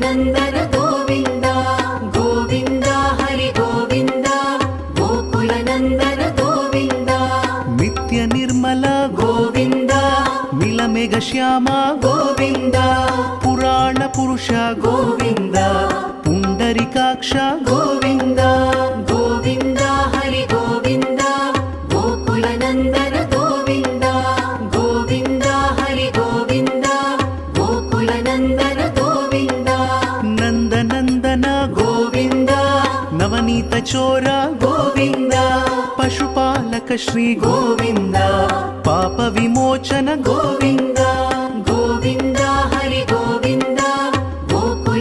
ಗೋಕುಲನಂದನ ಗೋವಿಂದ ಗೋವಿಂದ ಹರಿ ಗೋವಿಂದ ಗೋಕುಲನಂದನ ಗೋವಿಂದ ನಿತ್ಯ ನಿರ್ಮಲ ಗೋವಿಂದ ನೀಲಮೇಘ ಶ್ಯಾಮ ಗೋವಿಂದ ಪುರಾಣ ಪುರುಷ ಗೋವಿಂದ ಪುಂಡರಿಕಾಕ್ಷ ಗೋವಿಂದ ಗೋವಿಂದ ಹರಿ ಗೋವಿಂದ ಗೋಕುಲನಂದನ ಗೋವಿಂದ ಗೋವಿಂದ ಹರಿ ಗೋವಿಂದ ಗೋಕುಲನಂದನ ಗೋವಿಂದ ನಂದನಂದನ ಗೋವಿಂದ ನವನೀತ ಚೋರ ಗೋವಿಂದ ಪಶುಪಾಲಕ ಶ್ರೀ ಗೋವಿಂದ ಪಾಪ ವಿಮೋಚನ ಗೋವಿಂದ